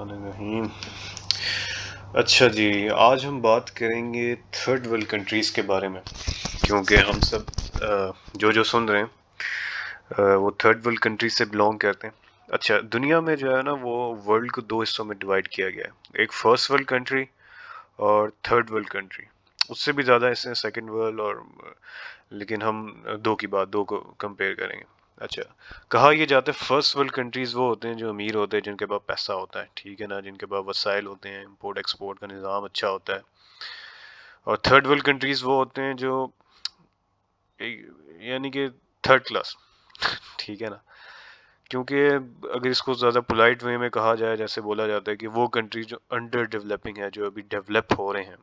الرحیم۔ اچھا جی، آج ہم بات کریں گے تھرڈ ورلڈ کنٹریز کے بارے میں، کیونکہ ہم سب جو سن رہے ہیں وہ تھرڈ ورلڈ کنٹریز سے بلونگ کرتے ہیں۔ اچھا، دنیا میں جو ہے نا وہ ورلڈ کو دو حصوں میں ڈیوائڈ کیا گیا ہے، ایک فرسٹ ورلڈ کنٹری اور تھرڈ ورلڈ کنٹری، اس سے بھی زیادہ اس میں سیکنڈ ورلڈ اور لیکن ہم دو کو کمپیئر کریں گے۔ اچھا، کہا یہ جاتا ہے فرسٹ ورلڈ کنٹریز وہ ہوتے ہیں جو امیر ہوتے ہیں، جن کے پاس پیسہ ہوتا ہے، ٹھیک ہے نا، جن کے پاس وسائل ہوتے ہیں، امپورٹ ایکسپورٹ کا نظام اچھا ہوتا ہے۔ اور تھرڈ ورلڈ کنٹریز وہ ہوتے ہیں جو یعنی کہ تھرڈ کلاس، ٹھیک ہے نا، کیونکہ اگر اس کو زیادہ پولائٹ وے میں کہا جائے، جیسے بولا جاتا ہے کہ وہ کنٹریز جو انڈر ڈیولپنگ ہے، جو ابھی ڈیولپ ہو رہے ہیں،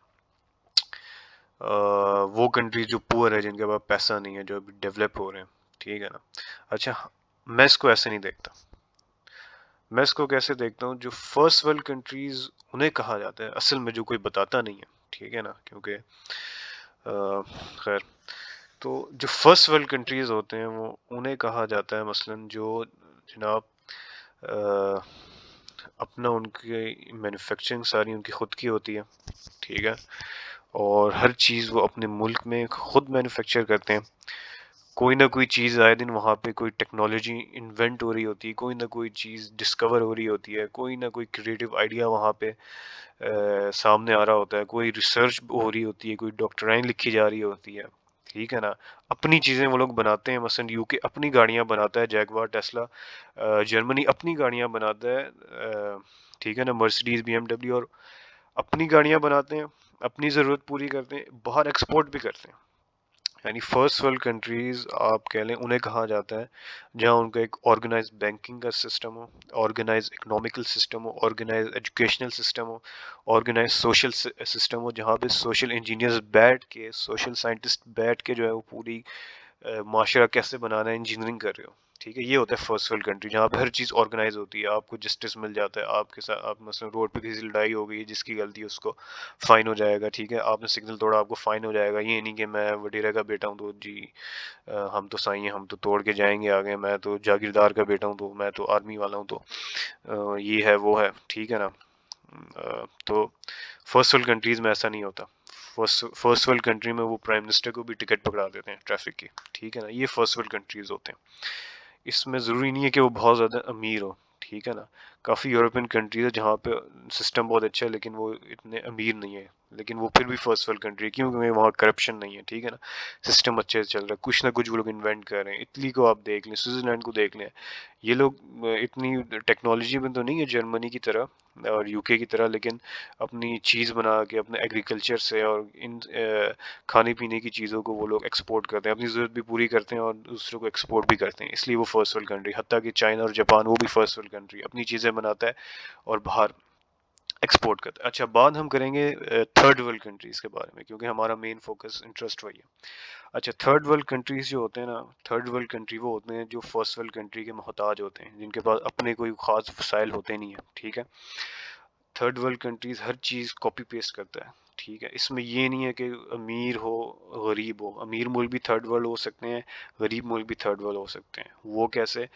وہ کنٹریز جو پور ہے، جن کے پاس پیسہ نہیں ہے، جو ابھی ڈیولپ ہو رہے ہیں، ٹھیک ہے نا۔ اچھا، میں اس کو ایسے نہیں دیکھتا، میں اس کو کیسے دیکھتا ہوں، جو فرسٹ ورلڈ کنٹریز انہیں کہا جاتا ہے، اصل میں جو کوئی بتاتا نہیں ہے، ٹھیک ہے نا، کیونکہ خیر، تو جو فرسٹ ورلڈ کنٹریز ہوتے ہیں وہ انہیں کہا جاتا ہے مثلاً جو جناب اپنا ان کی مینوفیکچرنگ ساری ان کی خود کی ہوتی ہے، ٹھیک ہے، اور ہر چیز وہ اپنے ملک میں خود مینوفیکچر کرتے ہیں۔ کوئی نہ کوئی چیز آئے دن وہاں پہ کوئی ٹیکنالوجی انوینٹ ہو رہی ہوتی ہے، کوئی نہ کوئی چیز ڈسکور ہو رہی ہوتی ہے، کوئی نہ کوئی کریٹو آئیڈیا وہاں پہ سامنے آ رہا ہوتا ہے، کوئی ریسرچ ہو رہی ہوتی ہے، کوئی ڈاکٹرائن لکھی جا رہی ہوتی ہے، ٹھیک ہے نا۔ اپنی چیزیں وہ لوگ بناتے ہیں، مثلا یو کے اپنی گاڑیاں بناتا ہے، جیگوار ٹیسلا، جرمنی اپنی گاڑیاں بناتا ہے، ٹھیک ہے نا، مرسڈیز بی ایم ڈبلیو، اور اپنی گاڑیاں بناتے ہیں، اپنی ضرورت پوری کرتے ہیں، باہر ایکسپورٹ بھی کرتے ہیں۔ یعنی فرسٹ ورلڈ کنٹریز آپ کہہ لیں انہیں کہا جاتا ہے جہاں ان کا ایک آرگنائز بینکنگ کا سسٹم ہو، آرگنائز اکنامیکل سسٹم ہو، آرگنائز ایجوکیشنل سسٹم ہو، آرگنائز سوشل سسٹم ہو، جہاں پہ سوشل انجینئرز بیٹھ کے، سوشل سائنٹسٹ بیٹھ کے جو ہے وہ پوری معاشرہ کیسے بنانا ہے انجینئرنگ کر رہے ہو، ٹھیک ہے۔ یہ ہوتا ہے فرسٹ ورلڈ کنٹری، جہاں پہ ہر چیز آرگنائز ہوتی ہے، آپ کو جسٹس مل جاتا ہے، آپ کے ساتھ آپ مثلا روڈ پہ کسی سے لڑائی ہو گئی، جس کی غلطی ہے اس کو فائن ہو جائے گا، ٹھیک ہے، آپ نے سگنل توڑا آپ کو فائن ہو جائے گا۔ یہ نہیں کہ میں وڈیرا کا بیٹا ہوں تو جی ہم تو سائیں ہیں، ہم تو توڑ کے جائیں گے آگے، میں تو جاگیردار کا بیٹا ہوں تو میں تو آرمی والا ہوں تو یہ ہے وہ ہے، ٹھیک ہے نا۔ تو فرسٹ ورلڈ کنٹریز میں ایسا نہیں ہوتا، فرسٹ ورلڈ کنٹری میں وہ پرائم منسٹر کو بھی ٹکٹ پکڑا دیتے ہیں ٹریفک کی، ٹھیک ہے نا۔ یہ فرسٹ ورلڈ کنٹریز ہوتے ہیں، اس میں ضروری نہیں ہے کہ وہ بہت زیادہ امیر ہو، ٹھیک ہے نا۔ کافی یورپین کنٹریز ہے جہاں پہ سسٹم بہت اچھا ہے لیکن وہ اتنے امیر نہیں ہے، لیکن وہ پھر بھی فرسٹ ورلڈ کنٹری ہے، کیونکہ وہاں کرپشن نہیں ہے، ٹھیک ہے نا، سسٹم اچھے سے چل رہا ہے، کچھ نہ کچھ وہ لوگ انوینٹ کر رہے ہیں۔ اٹلی کو آپ دیکھ لیں، سوئٹزرلینڈ کو دیکھ لیں، یہ لوگ اتنی ٹیکنالوجی میں تو نہیں ہے جرمنی کی طرح اور یو کے کی طرح، لیکن اپنی چیز بنا کے اپنے ایگریکلچر سے اور ان کھانے پینے کی چیزوں کو وہ لوگ ایکسپورٹ کرتے ہیں، اپنی ضرورت بھی پوری کرتے ہیں اور دوسروں کو ایکسپورٹ بھی کرتے ہیں، اس لیے وہ فرسٹ ورلڈ کنٹری۔ حتیٰ کہ چائنا اور جاپان وہ بھی فرسٹ ورلڈ کنٹری، اپنی چیزیں بناتا ہے اور باہر ایکسپورٹ کرتا ہے۔ اچھا، بعد ہم کریں گے تھرڈ ورلڈ کنٹریز کے بارے میں، کیونکہ ہمارا مین فوکس انٹرسٹ وہی ہے۔ اچھا، تھرڈ ورلڈ کنٹریز جو ہوتے ہیں نا، تھرڈ ورلڈ کنٹری وہ ہوتے ہیں جو فرسٹ ورلڈ کنٹری کے محتاج ہوتے ہیں، جن کے پاس اپنے کوئی خاص وسائل ہوتے نہیں ہیں، ٹھیک ہے۔ تھرڈ ورلڈ کنٹریز ہر چیز کاپی پیسٹ کرتا ہے، ٹھیک ہے، اس میں یہ نہیں ہے کہ امیر ہو غریب ہو، امیر ملک بھی تھرڈ ورلڈ ہو سکتے ہیں، غریب ملک بھی تھرڈ ورلڈ ہو سکتے ہیں۔ وہ کیسے؟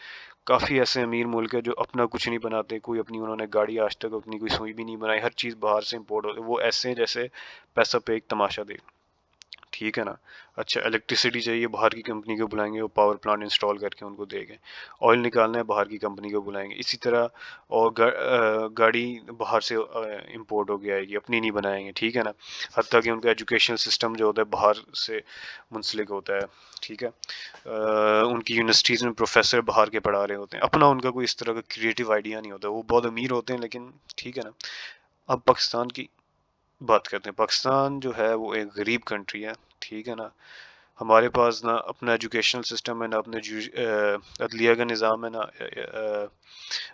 کافی ایسے امیر ملک ہے جو اپنا کچھ نہیں بناتے، کوئی اپنی انہوں نے گاڑی آج تک اپنی کوئی سوئی بھی نہیں بنائی، ہر چیز باہر سے امپورٹ ہوتی ہے، وہ ایسے ہیں جیسے پیسہ پہ ایک تماشا دے، ٹھیک ہے نا۔ اچھا، الیکٹریسٹی چاہیے باہر کی کمپنی کو بلائیں گے، وہ پاور پلانٹ انسٹال کر کے ان کو دے گے، آئل نکالنا ہے باہر کی کمپنی کو بلائیں گے، اسی طرح، اور گاڑی باہر سے امپورٹ ہو کے آئے گی، اپنی نہیں بنائیں گے، ٹھیک ہے نا۔ حتیٰ کہ ان کا ایجوکیشنل سسٹم جو ہوتا ہے باہر سے منسلک ہوتا ہے، ٹھیک ہے، ان کی یونیورسٹیز میں پروفیسر باہر کے پڑھا رہے ہوتے ہیں، اپنا ان کا کوئی اس طرح کا کریٹو آئیڈیا نہیں ہوتا، وہ بہت امیر ہوتے ہیں لیکن، ٹھیک ہے نا۔ اب پاکستان کی بات کرتے ہیں، پاکستان جو ہے وہ ایک غریب کنٹری ہے، ٹھیک ہے نا۔ ہمارے پاس نہ اپنا ایجوکیشنل سسٹم ہے، نہ اپنے عدلیہ کا نظام ہے، نہ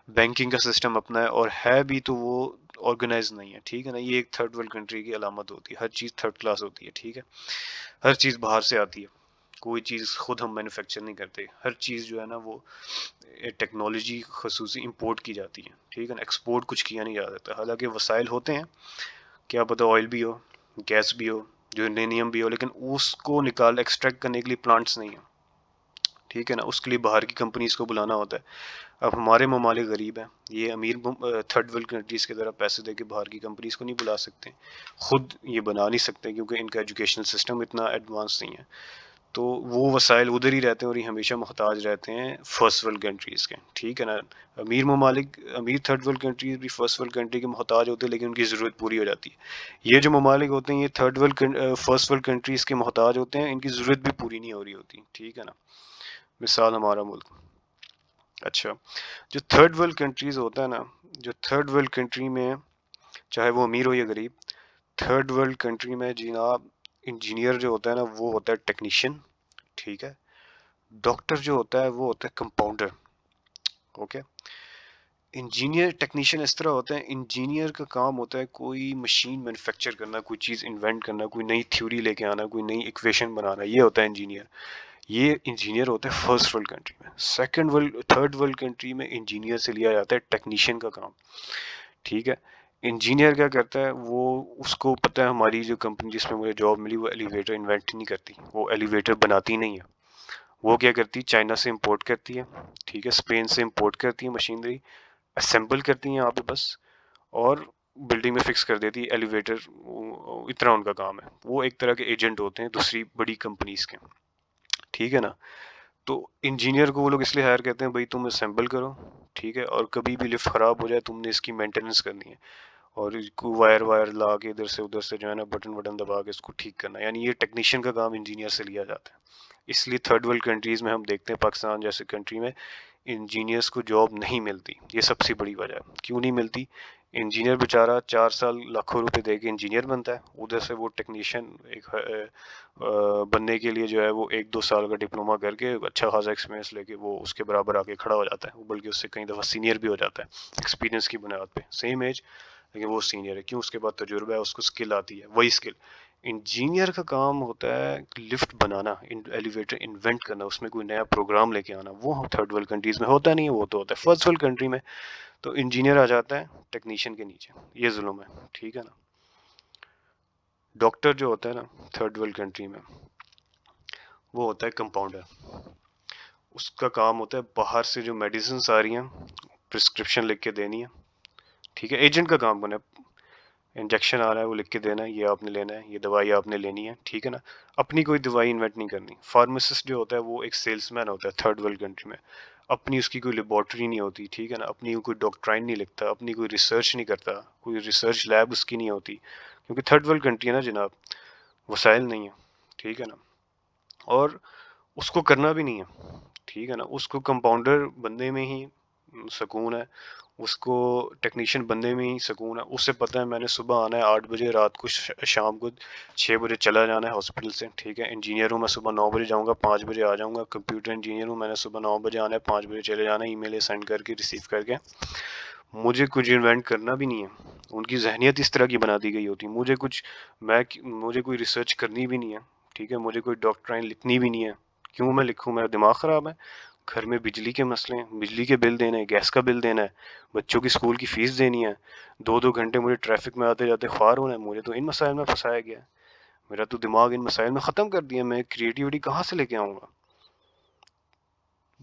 بینکنگ کا سسٹم اپنا ہے، اور ہے بھی تو وہ آرگنائز نہیں ہے، ٹھیک ہے نا۔ یہ ایک تھرڈ ورلڈ کنٹری کی علامت ہوتی ہے، ہر چیز تھرڈ کلاس ہوتی ہے، ٹھیک ہے، ہر چیز باہر سے آتی ہے، کوئی چیز خود ہم مینوفیکچر نہیں کرتے، ہر چیز جو ہے نا وہ ٹیکنالوجی خصوصی امپورٹ کی جاتی ہے، ٹھیک ہے نا، ایکسپورٹ کچھ کیا نہیں جا سکتا، حالانکہ وسائل ہوتے ہیں، کیا پتہ آئل بھی ہو، گیس بھی ہو، یورینیم بھی ہو، لیکن اس کو ایکسٹریکٹ کرنے کے لیے پلانٹس نہیں ہیں، ٹھیک ہے نا، اس کے لیے باہر کی کمپنیز کو بلانا ہوتا ہے. اب ہمارے ممالک غریب ہیں، یہ امیر تھرڈ ورلڈ کنٹریز کی طرح پیسے دے کے باہر کی کمپنیز کو نہیں بلا سکتے، خود یہ بنا نہیں سکتے کیونکہ ان کا ایجوکیشنل سسٹم اتنا ایڈوانس نہیں ہے. تو وہ وسائل ادھر ہی رہتے ہیں اور یہ ہمیشہ محتاج رہتے ہیں فرسٹ ورلڈ کنٹریز کے. ٹھیک ہے نا، امیر ممالک، امیر تھرڈ ورلڈ کنٹریز بھی فرسٹ ورلڈ کنٹری کے محتاج ہوتے ہیں لیکن ان کی ضرورت پوری ہو جاتی ہے. یہ جو ممالک ہوتے ہیں یہ third world first world countries کے محتاج ہوتے ہیں، ان کی ضرورت بھی پوری نہیں ہو رہی ہوتی. ٹھیک ہے نا، مثال ہمارا ملک. اچھا، جو تھرڈ ورلڈ کنٹریز ہوتا ہے نا، جو تھرڈ ورلڈ کنٹری میں چاہے وہ امیر ہو یا غریب، تھرڈ ورلڈ کنٹری میں جناب انجینئر جو ہوتا ہے نا وہ ہوتا ہے ٹیکنیشین. ٹھیک ہے، ڈاکٹر جو ہوتا ہے وہ ہوتا ہے کمپاؤنڈر. اوکے، انجینئر ٹیکنیشین اس طرح ہوتا ہے، انجینئر کا کام ہوتا ہے کوئی مشین مینوفیکچر کرنا، کوئی چیز انوینٹ کرنا، کوئی نئی تھیوری لے کے آنا، کوئی نئی ایکویشن بنانا، یہ ہوتا ہے انجینئر. یہ انجینئر ہوتا ہے فرسٹ ورلڈ کنٹری میں. تھرڈ ورلڈ کنٹری میں انجینئر سے لیا جاتا ہے ٹیکنیشین کا کام. ٹھیک ہے، انجینئر کیا کرتا ہے، وہ اس کو پتہ ہے ہماری جو کمپنی جس میں مجھے جاب ملی وہ ایلیویٹر انوینٹ نہیں کرتی، وہ ایلیویٹر بناتی نہیں ہے. وہ کیا کرتی، چائنا سے امپورٹ کرتی ہے. ٹھیک ہے، اسپین سے امپورٹ کرتی ہے مشینری، اسمبل کرتی ہیں یہاں پہ بس، اور بلڈنگ میں فکس کر دیتی ہے ایلیویٹر. اتنا ان کا کام ہے. وہ ایک طرح کے ایجنٹ ہوتے ہیں دوسری بڑی کمپنیز کے. ٹھیک ہے نا، تو انجینئر کو وہ لوگ اس لیے ہائر کرتے ہیں، بھائی تم اسمبل کرو. ٹھیک ہے، اور کبھی بھی لفٹ خراب ہو جائے تم نے اس کی مینٹیننس کرنی ہے، اور وائر لا کے ادھر سے جو ہے نا بٹن دبا کے اس کو ٹھیک کرنا. یعنی یہ ٹیکنیشین کا کام انجینئر سے لیا جاتا ہے. اس لیے تھرڈ ورلڈ کنٹریز میں ہم دیکھتے ہیں پاکستان جیسے کنٹری میں انجینئرس کو جاب نہیں ملتی. یہ سب سے بڑی وجہ ہے. کیوں نہیں ملتی؟ انجینئر بیچارہ 4 سال لاکھوں روپے دے کے انجینئر بنتا ہے، ادھر سے وہ ٹیکنیشین ایک بننے کے لیے جو ہے وہ 1-2 سال کا ڈپلوما کر کے اچھا خاصا ایکسپیرینس لے کے وہ اس کے برابر آ کے کھڑا ہو جاتا ہے، بلکہ اس سے کئی دفعہ سینئر بھی ہو جاتا ہے ایکسپیرینس کی بنیاد پہ. سیم ایج لیکن وہ سینئر ہے، کیوں؟ اس کے بعد تجربہ ہے، اس کو اسکل آتی ہے. وہی اسکل انجینئر کا کام ہوتا ہے لفٹ بنانا، ایلیویٹر انوینٹ کرنا، اس میں کوئی نیا پروگرام لے کے آنا. وہ تھرڈ ورلڈ کنٹریز میں ہوتا نہیں ہے، وہ تو ہوتا ہے فرسٹ ورلڈ کنٹری میں. تو انجینئر آ جاتا ہے ٹیکنیشین کے نیچے. یہ ظلم ہے. ٹھیک ہے نا. ڈاکٹر جو ہوتا ہے نا تھرڈ ورلڈ کنٹری میں وہ ہوتا ہے کمپاؤنڈر. اس کا کام ہوتا ہے باہر سے جو میڈیسنس آ رہی ہیں پرسکرپشن لکھ کے دینی ہے. ٹھیک ہے، ایجنٹ کا کام بنا ہے. انجیکشن آ رہا ہے وہ لکھ کے دینا ہے، یہ آپ نے لینا ہے، یہ دوائی آپ نے لینی ہے. ٹھیک ہے نا، اپنی کوئی دوائی انوینٹ نہیں کرنی. فارماسسٹ جو ہوتا ہے وہ ایک سیلس مین ہوتا ہے تھرڈ ورلڈ کنٹری میں. اپنی اس کی کوئی لیبارٹری نہیں ہوتی. ٹھیک ہے نا، اپنی کوئی ڈاکٹرائن نہیں لکھتا، اپنی کوئی ریسرچ نہیں کرتا، کوئی ریسرچ لیب اس کی نہیں ہوتی، کیونکہ تھرڈ ورلڈ کنٹری ہے نا جناب، وسائل نہیں ہے. ٹھیک ہے نا، اور اس کو کرنا بھی نہیں ہے. ٹھیک ہے نا، اس کو کمپاؤنڈر بننے میں ہی سکون ہے، اس کو ٹیکنیشین بننے میں ہی سکون ہے. اس سے پتہ ہے میں نے صبح آنا ہے 8 بجے، رات کو شام کو 6 بجے چلا جانا ہے ہاسپٹل سے. ٹھیک ہے، انجینئر ہوں میں، صبح 9 بجے جاؤں گا، 5 بجے آ جاؤں گا. کمپیوٹر انجینئر ہوں میں نے، صبح 9 بجے آنا ہے، 5 بجے چلے جانا ہے، ای میل سینڈ کر کے ریسیو کر کے. مجھے کچھ انوینٹ کرنا بھی نہیں ہے. ان کی ذہنیت اس طرح کی بنا دی گئی ہوتی ہے. مجھے کوئی ریسرچ کرنی بھی نہیں ہے. ٹھیک ہے، مجھے کوئی ڈاکٹرائن لکھنی بھی نہیں ہے. کیوں میں لکھوں؟ میرا دماغ خراب ہے. گھر میں بجلی کے مسئلے ہیں، بجلی کے بل دینے ہیں، گیس کا بل دینا ہے، بچوں کی اسکول کی فیس دینی ہے، 2-2 گھنٹے مجھے ٹریفک میں آتے جاتے خوار ہونا ہے. مجھے تو ان مسائل میں پھنسایا گیا ہے. میرا تو دماغ ان مسائل میں ختم کر دیا. میں کریٹیوٹی کہاں سے لے کے آؤں گا؟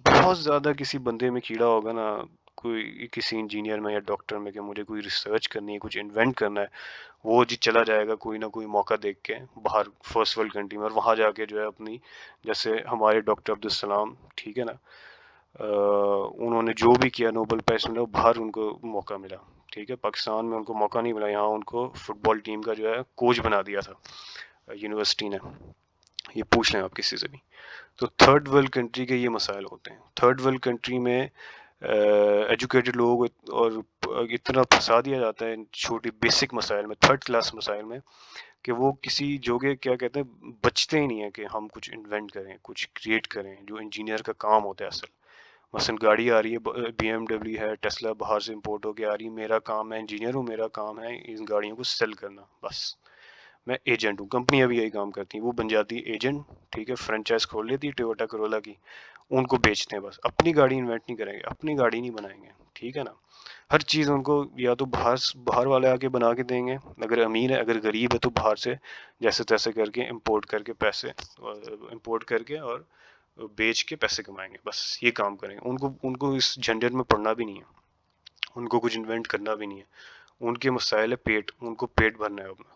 بہت زیادہ کسی بندے میں کیڑا ہوگا نا، کوئی کسی انجینئر میں یا ڈاکٹر میں، کہ مجھے کوئی ریسرچ کرنی ہے، کچھ انوینٹ کرنا ہے، وہ جی چلا جائے گا کوئی نہ کوئی موقع دیکھ کے باہر فرسٹ ورلڈ کنٹری میں، اور وہاں جا کے جو ہے اپنی، جیسے ہمارے ڈاکٹر عبدالسلام، ٹھیک ہے نا، انہوں نے جو بھی کیا نوبل پرائز ملا، باہر ان کو موقع ملا. ٹھیک ہے، پاکستان میں ان کو موقع نہیں ملا. یہاں ان کو فٹ بال ٹیم کا جو ہے کوچ بنا دیا تھا یونیورسٹی نے. یہ پوچھ لیں آپ کسی سے بھی. تو تھرڈ ورلڈ کنٹری کے یہ مسائل ہوتے ہیں. تھرڈ ورلڈ کنٹری میں ایجوکیٹڈ لوگ اور اتنا پھنسا دیا جاتا ہے چھوٹی بیسک مسائل میں، تھرڈ کلاس مسائل میں، کہ وہ کسی جوگے کیا کہتے ہیں بچتے ہی نہیں ہیں کہ ہم کچھ انوینٹ کریں، کچھ کریٹ کریں، جو انجینئر کا کام ہوتا ہے اصل. مثلا گاڑی آ رہی ہے، بی ایم ڈبلیو ہے، ٹیسلا باہر سے امپورٹ ہو کے آ رہی ہے، میرا کام ہے، انجینئر ہوں، میرا کام ہے ان گاڑیوں کو سیل کرنا. بس میں ایجنٹ ہوں. کمپنیاں بھی یہی کام کرتی ہیں، وہ بن جاتی ہے ایجنٹ. ٹھیک ہے، فرنچائز کھول لیتی ہے ٹویوٹا کرولا کی، ان کو بیچتے ہیں. بس اپنی گاڑی انوینٹ نہیں کریں گے، اپنی گاڑی نہیں بنائیں گے. ٹھیک ہے نا، ہر چیز ان کو یا تو باہر والے آ کے بنا کے دیں گے، اگر امیر ہے، اگر غریب ہے تو باہر سے جیسے تیسے کر کے امپورٹ کر کے پیسے امپورٹ کر کے اور بیچ کے پیسے کمائیں گے، بس یہ کام کریں گے. ان کو اس جھنجٹ میں پڑنا بھی نہیں ہے، ان کو کچھ انوینٹ کرنا بھی نہیں ہے. ان کے مسائل ہے پیٹ، ان کو پیٹ بھرنا ہے اپنا.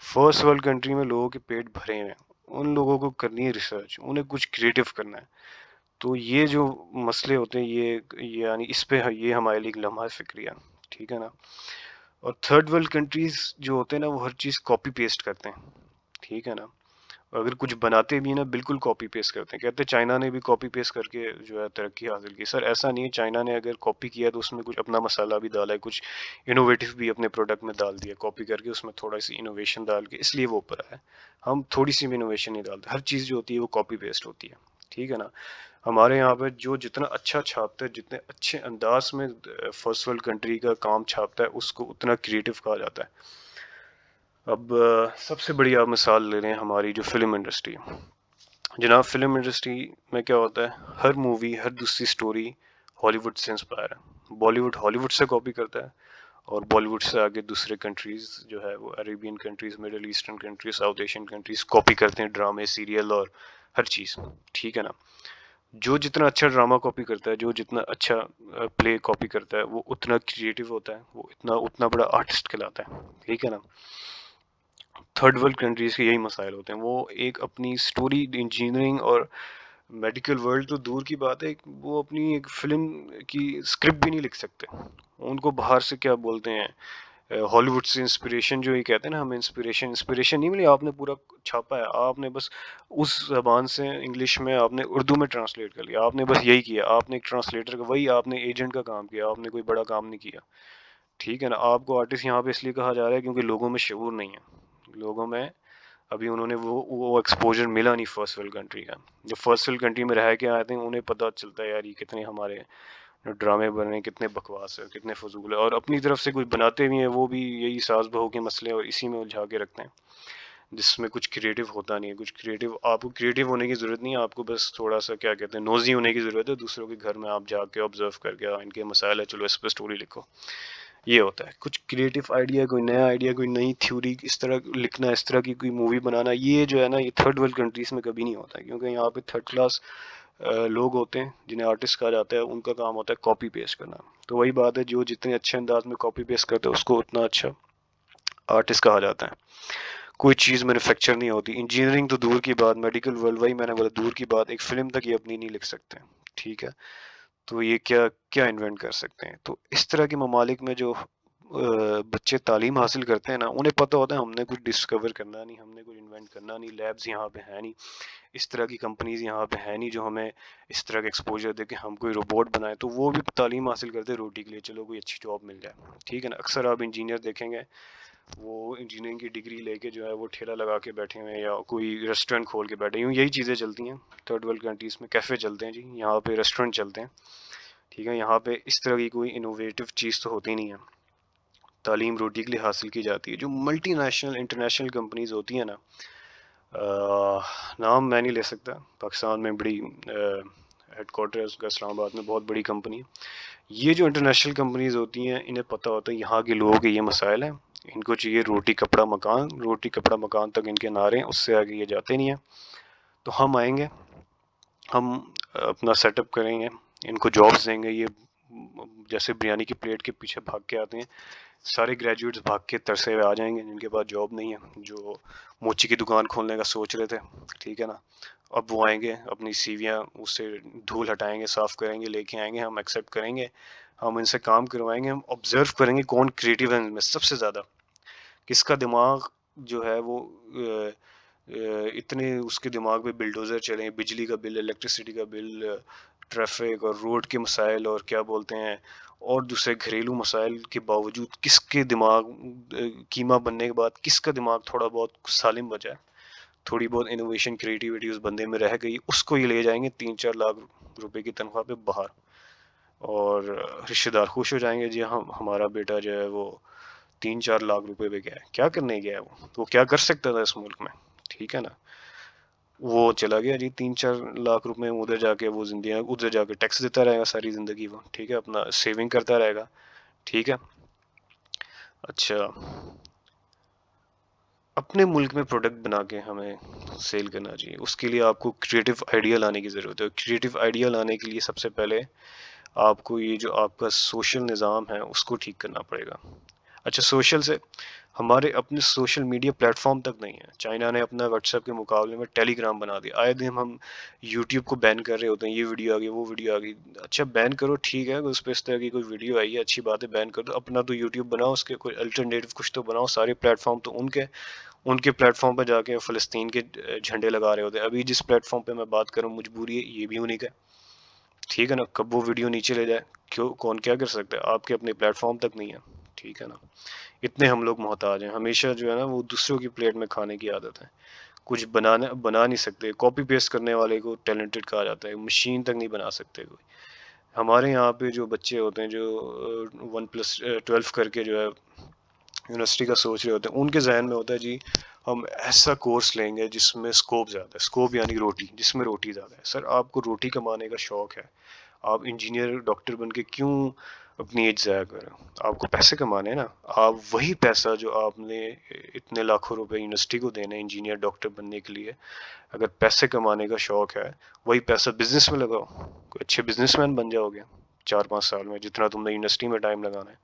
فرسٹ ورلڈ کنٹری میں لوگوں کے پیٹ بھرے ہوئے ہیں، ان لوگوں کو کرنی ہے ریسرچ، انہیں کچھ کریٹو کرنا ہے. تو یہ جو مسئلے ہوتے ہیں یہ یعنی اس پہ یہ ہمارے لیے ایک لمحہ فکری ہے، ٹھیک ہے نا. اور تھرڈ ورلڈ کنٹریز جو ہوتے ہیں نا وہ ہر چیز کاپی پیسٹ کرتے ہیں، ٹھیک ہے نا. اگر کچھ بناتے بھی ہیں نا بالکل کاپی پیسٹ کرتے ہیں. کہتے ہیں چائنا نے بھی کاپی پیسٹ کر کے جو ہے ترقی حاصل کی. سر ایسا نہیں ہے، چائنا نے اگر کاپی کیا تو اس میں کچھ اپنا مسالہ بھی ڈالا ہے، کچھ انوویٹو بھی اپنے پروڈکٹ میں ڈال دیا کاپی کر کے، اس میں تھوڑا سی انوویشن ڈال کے، اس لیے وہ اوپر ہے. ہم تھوڑی سی بھی انوویشن نہیں ڈالتے، ہر چیز جو ہوتی ہے وہ کاپی پیسٹ ہوتی ہے، ٹھیک ہے نا. ہمارے یہاں پہ جو جتنا اچھا چھاپتا ہے، جتنے اچھے انداز میں فرسٹ ورلڈ کنٹری کا کام چھاپتا ہے، اس کو اتنا کریٹو کہا جاتا ہے. اب سب سے بڑی آپ مثال لے رہے ہیں ہماری جو فلم انڈسٹری ہے. جناب فلم انڈسٹری میں کیا ہوتا ہے، ہر مووی، ہر دوسری سٹوری ہالی ووڈ سے انسپائر ہے. بالی ووڈ ہالی ووڈ سے کاپی کرتا ہے، اور بالی ووڈ سے آگے دوسرے کنٹریز جو ہے وہ Arabian countries, middle eastern countries, south Asian countries copy کرتے ہیں، ڈرامے، سیریل اور ہر چیز، ٹھیک ہے نا. جو جتنا اچھا ڈرامہ کاپی کرتا ہے، جو جتنا اچھا پلے کاپی کرتا ہے، وہ اتنا کریٹو ہوتا ہے، وہ اتنا بڑا آرٹسٹ کہلاتا ہے، ٹھیک ہے نا. تھرڈ ورلڈ کنٹریز کے یہی مسائل ہوتے ہیں. وہ ایک اپنی سٹوری، انجینئرنگ اور میڈیکل ورلڈ تو دور کی بات ہے، وہ اپنی ایک فلم کی اسکرپٹ بھی نہیں لکھ سکتے. ان کو باہر سے کیا بولتے ہیں، ہالی ووڈ سے انسپریشن، جو یہ کہتے ہیں نا ہمیں انسپریشن نہیں ملی. آپ نے پورا چھاپا ہے، آپ نے بس اس زبان سے انگلش میں آپ نے اردو میں ٹرانسلیٹ کر لیا. آپ نے بس یہی کیا، آپ نے ایک ٹرانسلیٹر کا، وہی آپ نے ایجنٹ کا کام کیا، آپ نے کوئی بڑا کام نہیں کیا، ٹھیک ہے نا. آپ کو آرٹسٹ یہاں پہ اس لیے کہا جا رہا ہے کیونکہ لوگوں میں شعور نہیں ہے. لوگوں میں ابھی انہوں نے وہ ایکسپوجر ملا نہیں فرسٹ ورلڈ کنٹری کا. جو فرسٹ ورلڈ کنٹری میں رہ کے آتے ہیں انہیں پتہ چلتا ہے یار یہ کتنے ہمارے ڈرامے بنے، کتنے بکواس ہے، کتنے فضول ہے. اور اپنی طرف سے کچھ بناتے بھی ہیں، وہ بھی یہی ساز بہو کے مسئلے اور اسی میں الجھا کے رکھتے ہیں، جس میں کچھ کریٹو ہوتا نہیں ہے. کچھ کریٹو، آپ کو کریٹو ہونے کی ضرورت نہیں ہے، آپ کو بس تھوڑا سا کیا کہتے ہیں نوزی ہونے کی ضرورت ہے. دوسروں کے گھر میں آپ جا کے آبزرو کر کے ان کے مسائل ہے، چلو اس پہ سٹوری لکھو. یہ ہوتا ہے کچھ کریٹو آئیڈیا، کوئی نیا آئیڈیا، کوئی نئی تھیوری اس طرح لکھنا، اس طرح کی کوئی مووی بنانا. یہ جو ہے نا یہ تھرڈ ورلڈ کنٹریز میں کبھی نہیں ہوتا، کیونکہ یہاں پہ تھرڈ کلاس لوگ ہوتے ہیں جنہیں آرٹسٹ کہا جاتا ہے. ان کا کام ہوتا ہے کاپی پیسٹ کرنا. تو وہی بات ہے، جو جتنے اچھے انداز میں کاپی پیسٹ کرتے ہیں اس کو اتنا اچھا آرٹسٹ کہا جاتا ہے. کوئی چیز مینوفیکچر نہیں ہوتی. انجینئرنگ تو دور کی بات، میڈیکل ورلڈ، وہی میں نے بولا دور کی بات، ایک فلم تک یہ اپنی نہیں لکھ سکتے، ٹھیک ہے. تو یہ کیا انوینٹ کر سکتے ہیں. تو اس طرح کے ممالک میں جو بچے تعلیم حاصل کرتے ہیں نا، انہیں پتہ ہوتا ہے ہم نے کچھ ڈسکور کرنا نہیں، ہم نے کچھ انوینٹ کرنا نہیں، لیبز یہاں پہ ہیں نہیں، اس طرح کی کمپنیز یہاں پہ ہیں نہیں جو ہمیں اس طرح کا ایکسپوجر دے کہ ہم کوئی روبوٹ بنائیں. تو وہ بھی تعلیم حاصل کرتے ہیں روٹی کے لیے، چلو کوئی اچھی جاب مل جائے، ٹھیک ہے نا. اکثر آپ انجینئر دیکھیں گے وہ انجینئرنگ کی ڈگری لے کے جو ہے وہ ٹھیلا لگا کے بیٹھے ہوئے ہیں یا کوئی ریسٹورینٹ کھول کے بیٹھے ہیں. یہی چیزیں چلتی ہیں تھرڈ ورلڈ کنٹریز میں. کیفے چلتے ہیں جی، یہاں پہ ریسٹورینٹ چلتے ہیں، ٹھیک ہے. یہاں پہ اس طرح کی کوئی انوویٹو چیز تو ہوتی نہیں ہے. تعلیم روٹی کے لیے حاصل کی جاتی ہے. جو ملٹی نیشنل انٹرنیشنل کمپنیز ہوتی ہیں نا، نام میں نہیں لے سکتا، پاکستان میں بڑی ہیڈ کوارٹر ہے اس کا اسلام آباد میں، بہت بڑی کمپنی. یہ جو انٹرنیشنل کمپنیز ہوتی ہیں انہیں پتہ ہوتا ہے یہاں کے لوگوں کے یہ مسائل ہیں، ان کو چاہیے روٹی کپڑا مکان، روٹی کپڑا مکان تک ان کے نعرے ہیں، اس سے آگے یہ جاتے نہیں ہیں. تو ہم آئیں گے، ہم اپنا سیٹ اپ کریں گے، ان کو جابس دیں گے. یہ جیسے بریانی کی پلیٹ کے پیچھے بھاگ کے آتے ہیں، سارے گریجویٹس بھاگ کے ترسے ہوئے آ جائیں گے جن کے پاس جاب نہیں ہے، جو موچی کی دکان کھولنے کا سوچ رہے تھے، ٹھیک ہے نا. اب وہ آئیں گے، اپنی سیویاں اس سے دھول ہٹائیں گے، صاف کریں گے، لے کے آئیں گے، ہم ایکسیپٹ کریں گے، ہم ان سے کام کروائیں گے. ہم آبزرو کریں گے کون کریٹو ہے ان میں سب سے زیادہ، کس کا دماغ جو ہے وہ اتنے اس کے دماغ پہ بلڈوزر چلیں، بجلی کا بل، الیکٹرسٹی کا بل، ٹریفک اور روڈ کے مسائل اور کیا بولتے ہیں اور دوسرے گھریلو مسائل کے باوجود کس کے دماغ قیمہ بننے کے بعد کس کا دماغ تھوڑا بہت سالم بچا ہے، تھوڑی بہت انوویشن کریٹیوٹی اس بندے میں رہ گئی، اس کو یہ لے جائیں گے 3-4 لاکھ روپے کی تنخواہ پہ باہر، اور رشتہ دار خوش ہو جائیں گے جی ہمارا بیٹا جو ہے وہ 3-4 لاکھ روپے پہ گیا ہے. کیا کرنے گیا ہے وہ کیا کر سکتا تھا اس ملک میں، ٹھیک ہے نا. وہ چلا گیا جی 3-4 لاکھ روپے ادھر جا کے، وہ زندگی ادھر جا کے ٹیکس دیتا رہے گا ساری زندگی وہ، ٹھیک ہے، اپنا سیونگ کرتا رہے گا، ٹھیک ہے. اچھا اپنے ملک میں پروڈکٹ بنا کے ہمیں سیل کرنا چاہیے. اس کے لیے آپ کو کریٹو آئیڈیا لانے کی ضرورت ہے. کریٹو آئیڈیا لانے کے لیے سب سے پہلے آپ کو یہ جو آپ کا سوشل نظام ہے اس کو ٹھیک کرنا پڑے گا. اچھا سوشل سے ہمارے اپنے سوشل میڈیا پلیٹ فارم تک نہیں ہے. چائنا نے اپنا واٹس ایپ کے مقابلے میں ٹیلی گرام بنا دیا. آئے دن ہم یوٹیوب کو بین کر رہے ہوتے ہیں, یہ ویڈیو آ گئی, وہ ویڈیو آ گئی. اچھا بین کرو ٹھیک ہے, اس پہ اس طرح کی کوئی ویڈیو آئی ہے اچھی بات ہے, بین کر دو. اپنا تو یوٹیوب بناؤ, اس کے کوئی الٹرنیٹو کچھ تو بناؤ. سارے پلیٹ فارم تو ان کے پلیٹ فارم پہ جا کے فلسطین کے جھنڈے لگا رہے ہوتے ہیں. ابھی جس پلیٹ فارم پہ میں بات کروں مجبوری ہے یہ بھی انہیں کا, ٹھیک ہے نا. کب وہ ویڈیو نیچے لے جائے کون کیا کر سکتا ہے. آپ کے اپنے پلیٹ فارم تک نہیں ہے, ٹھیک ہے نا. اتنے ہم لوگ محتاج ہیں, ہمیشہ جو ہے نا وہ دوسروں کی پلیٹ میں کھانے کی عادت ہے. کچھ بنا نہیں سکتے. کاپی پیسٹ کرنے والے کو ٹیلنٹڈ کہا جاتا ہے, مشین تک نہیں بنا سکتے کوئی. ہمارے یہاں پہ جو بچے ہوتے ہیں جو 1+12 کر کے جو ہے یونیورسٹی کا سوچ رہے ہوتے ہیں, ان کے ذہن میں ہوتا ہے جی ہم ایسا کورس لیں گے جس میں اسکوپ زیادہ ہے. اسکوپ یعنی روٹی, جس میں روٹی زیادہ ہے. سر آپ کو روٹی کمانے کا شوق ہے, آپ انجینئر ڈاکٹر بن کے کیوں اپنی ایج ضائع کریں. آپ کو پیسے کمانے ہیں نا. آپ وہی پیسہ جو آپ نے اتنے لاکھوں روپے یونیورسٹی کو دینے انجینئر ڈاکٹر بننے کے لیے, اگر پیسے کمانے کا شوق ہے وہی پیسہ بزنس میں لگاؤ. کوئی اچھے بزنس مین بن جاؤ گے 4-5 سال میں, جتنا تم نے یونیورسٹی میں ٹائم لگانا ہے.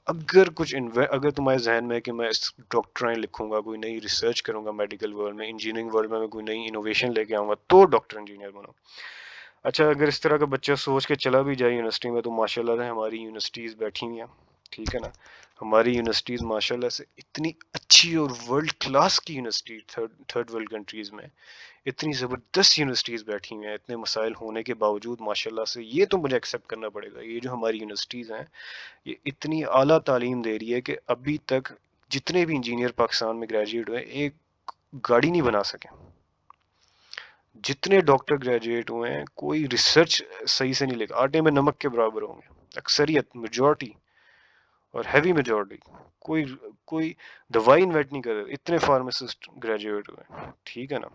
اگر تمہارے ذہن میں ہے کہ میں اس ڈاکٹرائیں لکھوں گا, کوئی نئی ریسرچ کروں گا میڈیکل ورلڈ میں, انجینئرنگ ورلڈ میں کوئی نئی انوویشن لے کے آؤں گا, تو ڈاکٹر انجینئر بنو. اچھا اگر اس طرح کا بچہ سوچ کے چلا بھی جائے یونیورسٹی میں, تو ماشاء اللہ سے ہماری یونیورسٹیز بیٹھی ہوئی ہیں, ٹھیک ہے نا. ہماری یونیورسٹیز ماشاء اللہ سے اتنی اچھی اور ورلڈ کلاس کی یونیورسٹی, تھرڈ ورلڈ کنٹریز میں اتنی زبردست یونیورسٹیز بیٹھی ہوئی ہیں, اتنے مسائل ہونے کے باوجود ماشاء اللہ سے. یہ تو مجھے ایکسیپٹ کرنا پڑے گا, یہ جو ہماری یونیورسٹیز ہیں یہ اتنی اعلیٰ تعلیم دے رہی ہے کہ ابھی تک جتنے بھی انجینئر پاکستان میں گریجویٹ ہوئے ایک گاڑی نہیں بنا سکے. جتنے ڈاکٹر گریجویٹ ہوئے ہیں کوئی ریسرچ صحیح سے نہیں لے, آٹے میں نمک کے برابر ہوں گے اکثریت, میجورٹی اور ہیوی میجورٹی. کوئی کوئی دوائی انویٹ نہیں کر رہے, اتنے فارماسسٹ گریجویٹ ہوئے, ٹھیک ہے نا.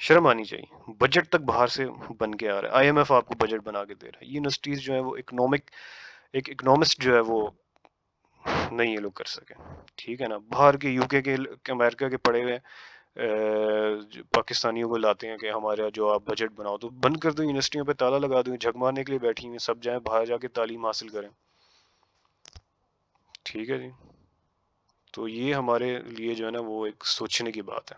شرم آنی چاہیے. بجٹ تک باہر سے بن کے آ رہا ہے, آئی ایم ایف آپ کو بجٹ بنا کے دے رہا ہے. یونیورسٹیز جو ہے وہ ایک اکنامسٹ جو ہے وہ نہیں یہ لوگ کر سکے, ٹھیک ہے نا. باہر کے یو کے امریکہ کے پڑے ہوئے پاکستانیوں کو لاتے ہیں کہ ہمارا جو آپ بجٹ بناؤ, تو بند کر دو یونیورسٹیوں پہ تالا لگا دو, جھک مارنے کے لیے بیٹھی ہوئی, سب جائیں باہر جا کے تعلیم حاصل کریں, ٹھیک ہے جی. تو یہ ہمارے لیے جو ہے نا وہ ایک سوچنے کی بات ہے.